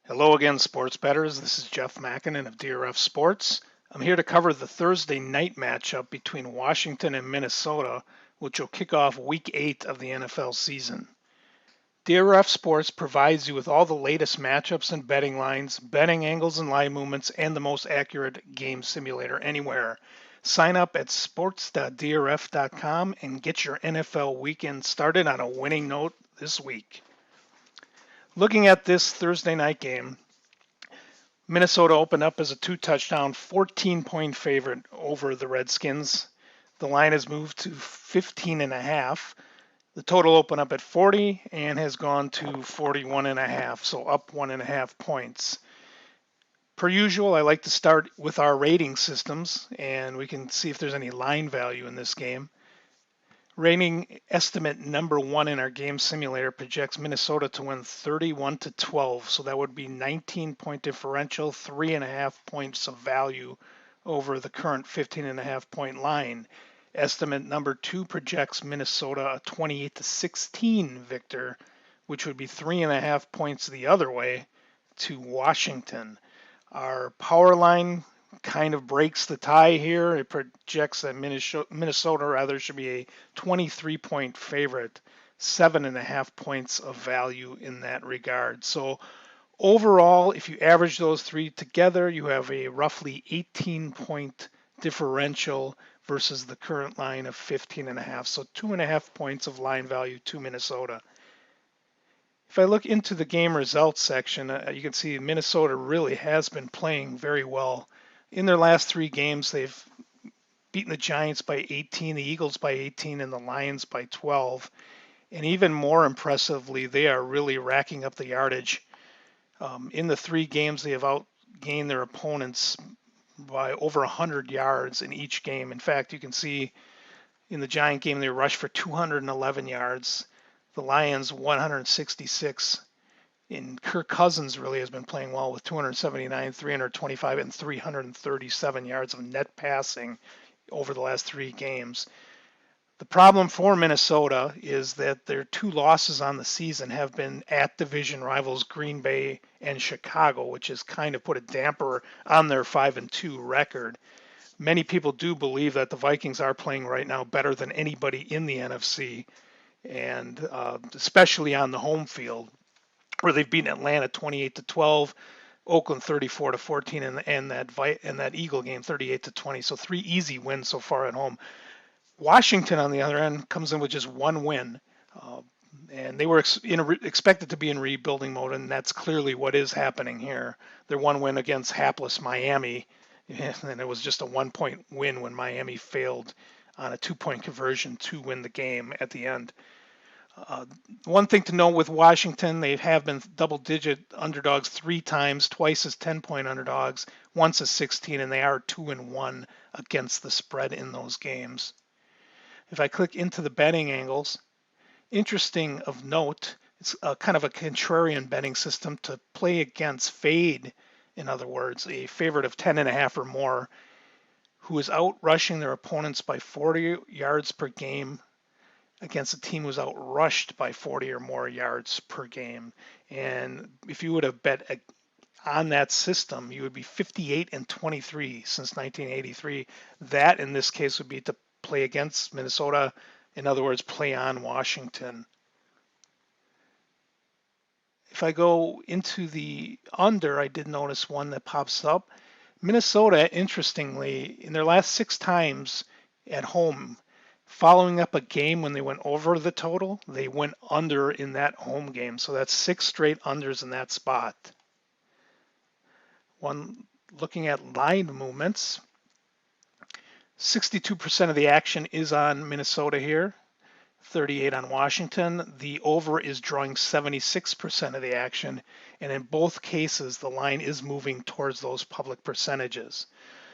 Hello again, sports bettors. This is Jeff Makinen of DRF Sports. I'm here to cover the Thursday night matchup between Washington and Minnesota, which will kick off Week 8 of the NFL season. DRF Sports provides you with all the latest matchups and betting lines, betting angles and line movements, and the most accurate game simulator anywhere. Sign up at sports.drf.com and get your NFL weekend started on a winning note this week. Looking at this Thursday night game, Minnesota opened up as a 2-touchdown, 14-point favorite over the Redskins. The line has moved to 15.5. The total opened up at 40 and has gone to 41.5, so up 1.5 points. Per usual, I like to start with our rating systems, and we can see if there's any line value in this game. Rating estimate number 1 in our game simulator projects Minnesota to win 31-12, so that would be 19-point differential, 3.5 points of value over the current 15.5-point line. Estimate number 2 projects Minnesota a 28-16 victor, which would be 3.5 points the other way to Washington. Our power line kind of breaks the tie here. It projects that Minnesota should be a 23-point favorite, 7.5 points of value in that regard. So overall, if you average those three together, you have a roughly 18-point differential versus the current line of 15.5. So 2.5 points of line value to Minnesota. If I look into the game results section, you can see Minnesota really has been playing very well. In their last 3 games, they've beaten the Giants by 18, the Eagles by 18, and the Lions by 12. And even more impressively, they are really racking up the yardage. In the 3 games, they have outgained their opponents by over 100 yards in each game. In fact, you can see in the Giant game, they rushed for 211 yards. The Lions 166. And Kirk Cousins really has been playing well with 279, 325, and 337 yards of net passing over the last 3 games. The problem for Minnesota is that their 2 losses on the season have been at division rivals Green Bay and Chicago, which has kind of put a damper on their 5-2 record. Many people do believe that the Vikings are playing right now better than anybody in the NFC, and especially on the home field, where they've beaten Atlanta 28-12, Oakland 34-14, and that Eagle game 38-20. So 3 easy wins so far at home. Washington, on the other end, comes in with just 1 win, and they were expected to be in rebuilding mode, and that's clearly what is happening here. Their 1 win against hapless Miami, and it was just a 1-point win when Miami failed on a 2-point conversion to win the game at the end. One thing to note with Washington, they have been double-digit underdogs 3 times, twice as 10-point underdogs, once as 16, and they are 2-1 against the spread in those games. If I click into the betting angles, interesting of note, it's kind of a contrarian betting system to play against fade. In other words, a favorite of 10.5 or more, who is out rushing their opponents by 40 yards per game against a team who's out rushed by 40 or more yards per game. And if you would have bet on that system, you would be 58-23 since 1983. That in this case would be to play against Minnesota. In other words, play on Washington. If I go into the under, I did notice one that pops up. Minnesota, interestingly, in their last 6 times at home, following up a game when they went over the total, they went under in that home game. So that's 6 straight unders in that spot. One looking at line movements, 62% of the action is on Minnesota here, 38 on Washington. The over is drawing 76% of the action, and in both cases, the line is moving towards those public percentages.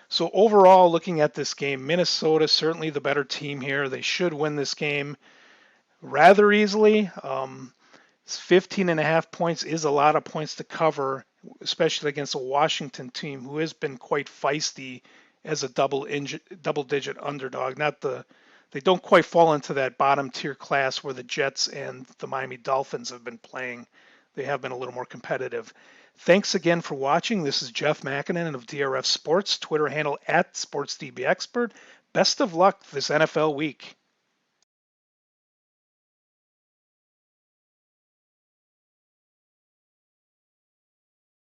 So overall, looking at this game, Minnesota certainly the better team here. They should win this game rather easily. 15.5 points is a lot of points to cover, especially against a Washington team who has been quite feisty as a double-digit underdog. They don't quite fall into that bottom tier class where the Jets and the Miami Dolphins have been playing. they have been a little more competitive. Thanks again for watching. This is Jeff Makinen of DRF Sports, Twitter handle @SportsDBExpert. Best of luck this NFL week.